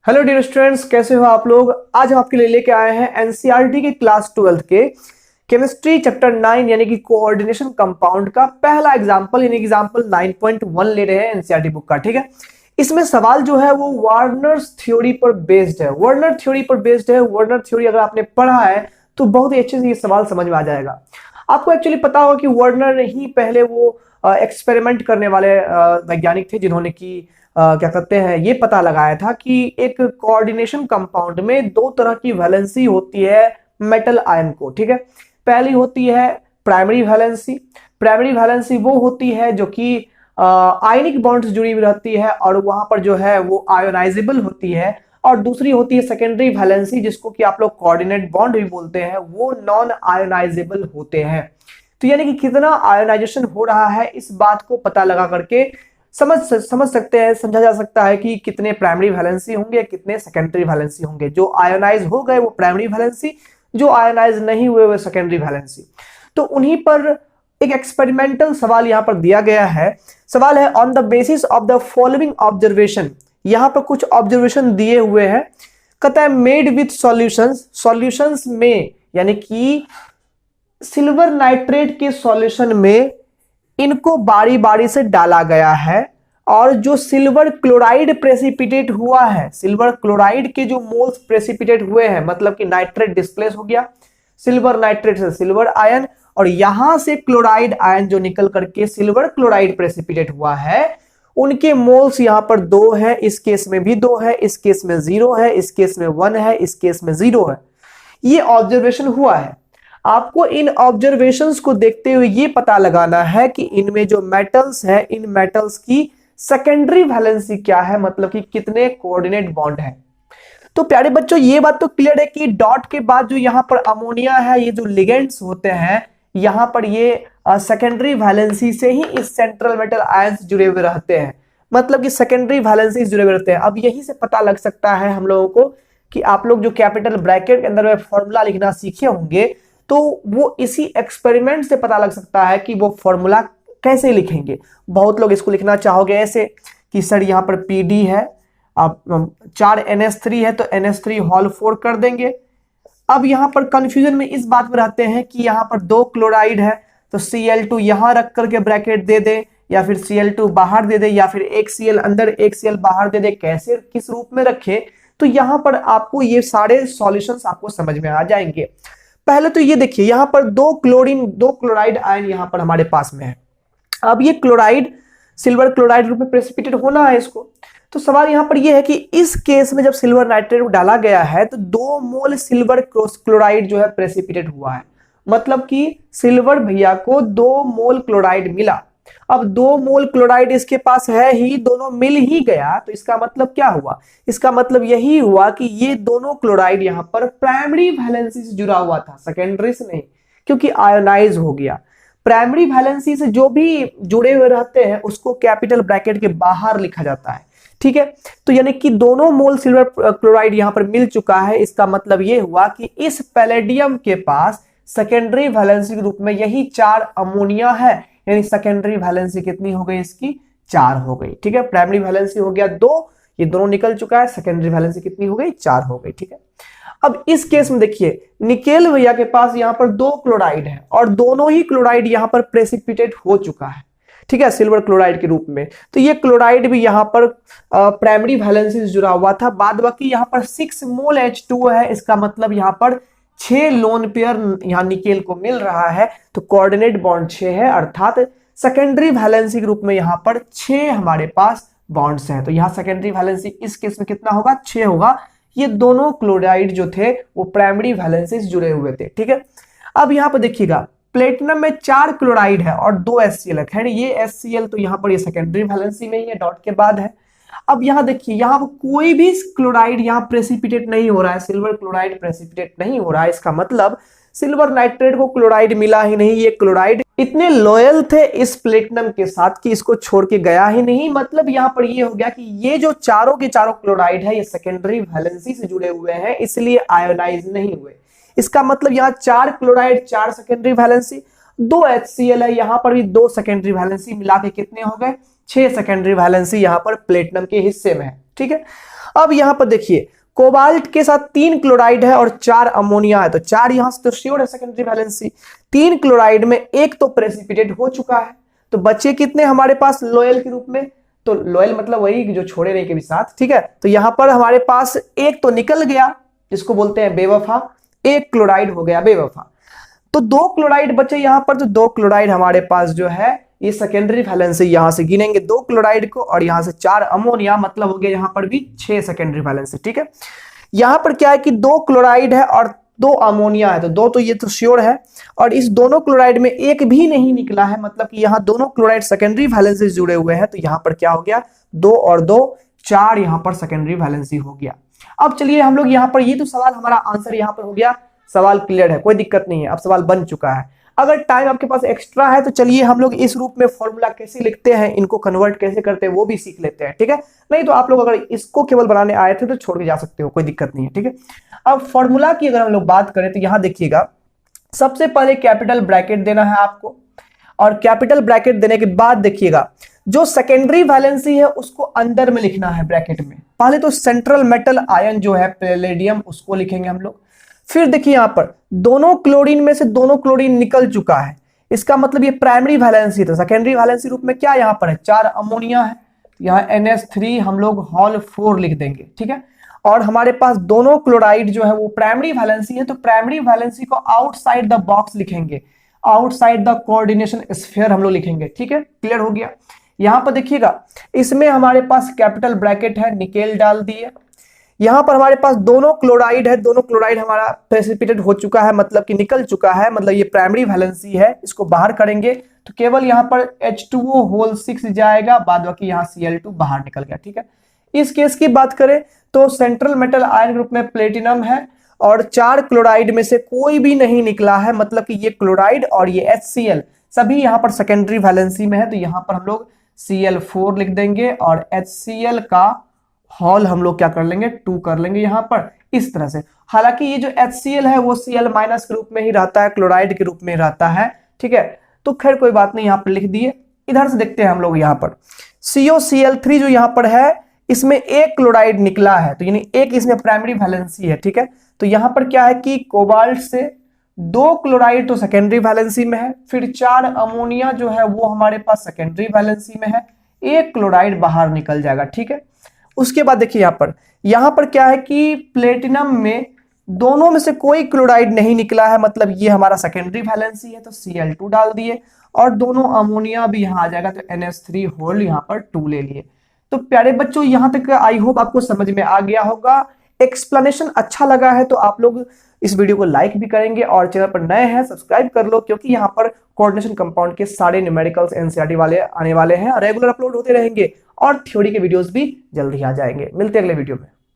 Hello dear students, कैसे हो आप लोग। आज हम आपके लिए लेके आए हैं एनसीईआरटी के क्लास 12 के केमिस्ट्री चैप्टर 9 यानी कि कोऑर्डिनेशन कंपाउंड का पहला एग्जांपल यानी एग्जांपल 9.1 ले रहे हैं एनसीईआरटी बुक का। ठीक है, इसमें सवाल जो है वो वार्नर्स थ्योरी पर बेस्ड है। वर्नर थ्योरी पर बेस्ड है। वर्नर थ्योरी अगर आपने पढ़ा है तो बहुत ही अच्छे से ये सवाल समझ में आ जाएगा। आपको एक्चुअली पता होगा कि वर्नर ही पहले वो एक्सपेरिमेंट करने वाले वैज्ञानिक थे जिन्होंने की क्या कहते हैं ये पता लगाया था कि एक कोऑर्डिनेशन कंपाउंड में दो तरह की वैलेंसी होती है मेटल आयन को। ठीक है, पहली होती है प्राइमरी वैलेंसी। प्राइमरी वैलेंसी वो होती है जो कि आयनिक बॉन्ड्स जुड़ी हुई रहती है और वहां पर जो है वो आयोनाइजेबल होती है। और दूसरी होती है सेकेंडरी वैलेंसी जिसको कि आप लोग कोऑर्डिनेट बॉन्ड भी बोलते हैं, वो नॉन आयोनाइजेबल होते हैं। तो यानी कि कितना आयोनाइजेशन हो रहा है इस बात को पता लगा करके समझ सकते हैं, समझा जा सकता है कि कितने प्राइमरी वैलेंसी होंगे, कितने सेकेंडरी वैलेंसी होंगे। जो आयोनाइज हो गए वो प्राइमरी वैलेंसी, जो आयोनाइज नहीं हुए वो सेकेंडरी वैलेंसी। तो उन्हीं पर एक एक्सपेरिमेंटल सवाल यहां पर दिया गया है। सवाल है on the basis of the following observation. यहां पर कुछ ऑब्जर्वेशन दिए हुए हैं, कहता है मेड विथ सॉल्यूशंस। सॉल्यूशंस में यानी कि सिल्वर नाइट्रेट के सॉल्यूशन में इनको बारी बारी से डाला गया है और जो सिल्वर क्लोराइड प्रेसिपिटेट हुआ है, सिल्वर क्लोराइड के जो मोल्स प्रेसिपिटेट हुए हैं, मतलब कि नाइट्रेट डिस्प्लेस हो गया, सिल्वर नाइट्रेट से सिल्वर आयन, और यहां से क्लोराइड आयन जो निकल करके सिल्वर क्लोराइड प्रेसिपिटेट हुआ है, उनके मोल्स यहां पर 2 है। इस केस में भी 2 है, इस केस में 0 है, इस केस में 1 है, इस केस में 0 है। ये ऑब्जर्वेशन हुआ है। आपको इन ऑब्जर्वेशंस को देखते हुए ये पता लगाना है कि इनमें जो मेटल्स है, इन मेटल्स की सेकेंडरी वैलेंसी क्या है, मतलब कि कितने कोऑर्डिनेट बॉन्ड है। तो प्यारे बच्चों ये बात तो क्लियर है कि डॉट के बाद जो यहां पर अमोनिया है, ये जो लिगेंड्स होते हैं यहां पर ये सेकेंडरी वैलेंसी से ही इस सेंट्रल मेटल आयंस जुड़े हुए रहते हैं, मतलब कि सेकेंडरी वैलेंसी जुड़े हुए रहते हैं। अब यहीं से पता लग सकता है हम लोगों को कि आप लोग जो कैपिटल ब्रैकेट के अंदर में फॉर्मूला लिखना सीखे होंगे तो वो इसी एक्सपेरिमेंट से पता लग सकता है कि वो फॉर्मूला कैसे लिखेंगे। बहुत लोग इसको लिखना चाहोगे ऐसे कि सर यहाँ पर PD है, अब 4 NH3 है तो NH3 होल 4 कर देंगे। अब यहाँ पर कंफ्यूजन में इस बात में रहते हैं कि यहाँ पर 2 क्लोराइड है तो Cl2 यहां रख करके ब्रैकेट दे दे, या फिर Cl2 बाहर दे दे, या फिर एक Cl अंदर एक Cl बाहर दे दे, कैसे किस रूप में रखे। तो यहां पर आपको ये सारे सॉल्यूशंस आपको समझ में आ जाएंगे। पहले तो ये देखिए यहां पर 2 क्लोराइड आयन यहां पर हमारे पास में है। अब ये क्लोराइड सिल्वर क्लोराइड रूप में प्रेसिपिटेट होना है इसको। तो सवाल यहां पर ये है कि इस केस में जब सिल्वर नाइट्रेट डाला गया है तो 2 मोल सिल्वर क्लोराइड जो है प्रेसिपिटेट हुआ है, मतलब कि सिल्वर भैया को 2 मोल क्लोराइड मिला। अब 2 मोल क्लोराइड इसके पास है ही, दोनों मिल ही गया, तो इसका मतलब क्या हुआ, इसका मतलब यही हुआ कि ये दोनों क्लोराइड यहां पर प्राइमरी वैलेंसी से जुड़ा हुआ था, सेकेंडरी से नहीं, क्योंकि आयोनाइज हो गया। प्राइमरी वैलेंसी से जो भी जुड़े हुए रहते हैं उसको कैपिटल ब्रैकेट के बाहर लिखा जाता है। ठीक है, तो यानी कि दोनों मोल सिल्वर क्लोराइड यहां पर मिल चुका है। इसका मतलब यह हुआ कि इस पैलेडियम के पास सेकेंडरी वैलेंसी के रूप में यही 4 अमोनिया है, यानी सेकेंडरी वैलेंसी कितनी हो गई इसकी, 4 हो गई। ठीक है, प्राइमरी वैलेंसी हो गया 2, ये दोनों निकल चुका है, सेकेंडरी वैलेंसी कितनी हो गई, 4 हो गई। ठीक है, अब इस केस में देखिए निकेल भैया के पास यहां पर 2 क्लोराइड है और दोनों ही क्लोराइड यहां पर प्रेसिपिटेट हो चुका है, ठीक है, सिल्वर क्लोराइड के रूप में। तो ये क्लोराइड भी यहां पर प्राइमरी वैलेंसी से जुड़ा हुआ था। बाद बाकी यहां पर 6 मोल H2 है, इसका मतलब यहां पर 6 लोन पेयर यहां निकेल को मिल रहा है। तो कोऑर्डिनेट बॉन्ड 6 है, अर्थात सेकेंडरी वैलेंसी के रूप में यहां पर 6 हमारे पास बॉन्ड्स हैं। तो यहां सेकेंडरी वैलेंसी इस केस में कितना होगा, 6 होगा। ये दोनों क्लोराइड जो थे वो प्राइमरी वैलेंसी से जुड़े हुए थे। ठीक है, अब यहां पर देखिएगा प्लेटिनम में 4 क्लोराइड है और 2 HCl है। खैर ये HCl तो यहां पर ये सेकेंडरी वैलेंसी में ही है, डॉट के बाद है। अब यहां देखिए यहां पर कोई भी क्लोराइड यहां प्रेसिपिटेट नहीं हो रहा है, सिल्वर क्लोराइड प्रेसिपिटेट नहीं हो रहा है। इसका मतलब सिल्वर नाइट्रेट को क्लोराइड मिला ही नहीं। ये क्लोराइड इतने लॉयल थे इस प्लेटिनम के साथ कि इसको छोड़ के गया ही नहीं। मतलब यहां पर ये हो गया कि ये जो चारों के चारों क्लोराइड है ये सेकेंडरी वैलेंसी से जुड़े हुए हैं, इसलिए आयोनाइज नहीं हुए। इसका मतलब यहाँ 4 क्लोराइड 4 सेकेंडरी वैलेंसी, 2 HCl है, यहां पर भी 2 सेकेंडरी वैलेंसी, मिला के कितने हो गए, 6 सेकेंडरी वैलेंसी यहाँ पर प्लेटिनम के हिस्से में है। ठीक है, अब यहाँ पर देखिए कोबाल्ट के साथ 3 क्लोराइड है और 4 अमोनिया है, तो 4 यहां से तो श्योर है सेकेंडरी वैलेंसी। 3 क्लोराइड में एक तो प्रेसिपिटेट हो चुका है, तो बचे कितने हमारे पास लोयल के रूप में, तो लोयल मतलब वही जो छोड़े नहीं के भी साथ। ठीक है, तो यहां पर हमारे पास एक तो निकल गया जिसको बोलते हैं बेवफा, एक क्लोराइड हो गया बेवफा, तो 2 क्लोराइड बचे यहां पर। तो 2 क्लोराइड हमारे पास जो है ये सेकेंडरी वैलेंसी यहां से गिनेंगे 2 क्लोराइड को, और यहां से 4 अमोनिया, मतलब हो गया यहां पर भी 6 सेकेंडरी वैलेंसी। ठीक है, यहां पर क्या है कि 2 क्लोराइड है और 2 अमोनिया है, तो 2 तो ये तो श्योर है, और इस दोनों क्लोराइड में एक भी नहीं निकला है, मतलब कि यहां दोनों क्लोराइड सेकेंडरी वैलेंसी जुड़े हुए हैं, तो यहां पर क्या हो गया 2 और 2 4 यहां पर सेकेंडरी वैलेंसी हो गया। अब चलिए हम लोग यहां पर, ये तो सवाल हमारा आंसर यहां पर हो गया, सवाल क्लियर है, कोई दिक्कत नहीं है, अब सवाल बन चुका है। अगर टाइम आपके पास एक्स्ट्रा है तो चलिए हम लोग इस रूप में फॉर्मूला कैसे लिखते हैं, इनको कन्वर्ट कैसे करते हैं वो भी सीख लेते हैं। ठीक है, नहीं तो आप लोग अगर इसको केवल बनाने आए थे तो छोड़ के जा सकते हो, कोई दिक्कत नहीं है। ठीक है, अब फॉर्मूला की अगर हम लोग बात करें तो यहां देखिएगा, सबसे पहले कैपिटल ब्रैकेट देना है आपको, और कैपिटल ब्रैकेट देने के बाद देखिएगा जो सेकेंडरी वैलेंसी है उसको अंदर में लिखना है ब्रैकेट में। पहले तो सेंट्रल मेटल आयन जो है पैलेडियम उसको लिखेंगे हम लोग। फिर देखिए यहां पर दोनों क्लोरीन में से दोनों क्लोरीन निकल चुका है, इसका मतलब ये प्राइमरी वैलेंसी था। सेकेंडरी वैलेंसी रूप में क्या यहां पर है 4 अमोनिया है, यहां NH3 हम लोग हॉल 4 लिख देंगे। ठीक है, और हमारे पास दोनों क्लोराइड जो है वो प्राइमरी वैलेंसी है, तो प्राइमरी वैलेंसी को आउटसाइड द बॉक्स लिखेंगे, आउटसाइड द कोऑर्डिनेशन स्फीयर हम लोग लिखेंगे। ठीक है, क्लियर हो गया। यहां पर देखिएगा इसमें हमारे पास कैपिटल ब्रैकेट है, निकेल डाल दिए। यहां पर हमारे पास दोनों क्लोराइड है, दोनों क्लोराइड हमारा प्रेसिपिटेट हो चुका है, मतलब कि निकल चुका है, मतलब ये प्राइमरी वैलेंसी है, इसको बाहर करेंगे तो केवल यहां पर H2O होल 6 जाएगा, बाद बाकी यहां Cl2 बाहर निकल गया। ठीक है, इस केस की बात करें तो सेंट्रल मेटल आयन ग्रुप में प्लेटिनम है और 4 क्लोराइड में से कोई भी नहीं निकला है, मतलब कि ये क्लोराइड और ये HCl सभी यहां पर सेकेंडरी वैलेंसी में है, तो यहां पर हम लोग Cl4 लिख देंगे और HCl का हॉल हम लोग क्या कर लेंगे 2 कर लेंगे यहां पर, इस तरह से। हालांकि ये जो HCl है वो Cl- के रूप में ही रहता है, क्लोराइड के रूप में रहता है। ठीक है, तो खैर कोई बात नहीं, यहां पर लिख दिए। इधर से देखते हैं हम लोग यहां पर COCl3 जो यहां पर है इसमें एक क्लोराइड निकला है, तो यानी एक इसमें प्राइमरी वैलेंसी है। ठीक है, तो यहां पर क्या है कि कोबाल्ट से 2 क्लोराइड तो सेकेंडरी वैलेंसी में है, फिर 4 अमोनिया जो है वो हमारे पास सेकेंडरी वैलेंसी में है, एक क्लोराइड बाहर निकल जाएगा। ठीक है, उसके बाद देखिए यहां पर क्या है कि प्लेटिनम में दोनों में से कोई क्लोराइड नहीं निकला है, मतलब ये हमारा सेकेंडरी वैलेंसी है, तो Cl2 डाल दिए, और दोनों अमोनिया भी यहां आ जाएगा, तो NH3 होल यहां पर 2 ले लिए। तो प्यारे बच्चों यहां तक आई होप आपको समझ में आ गया होगा। एक्सप्लेनेशन अच्छा लगा है तो आप लोग इस वीडियो को लाइक भी करेंगे, और चैनल पर नए हैं सब्सक्राइब कर लो, क्योंकि यहाँ पर कोऑर्डिनेशन कंपाउंड के सारे न्यूमेरिकल्स NCERT वाले आने वाले हैं और रेगुलर अपलोड होते रहेंगे, और थ्योरी के वीडियोस भी जल्दी आ जाएंगे। मिलते हैं अगले वीडियो में।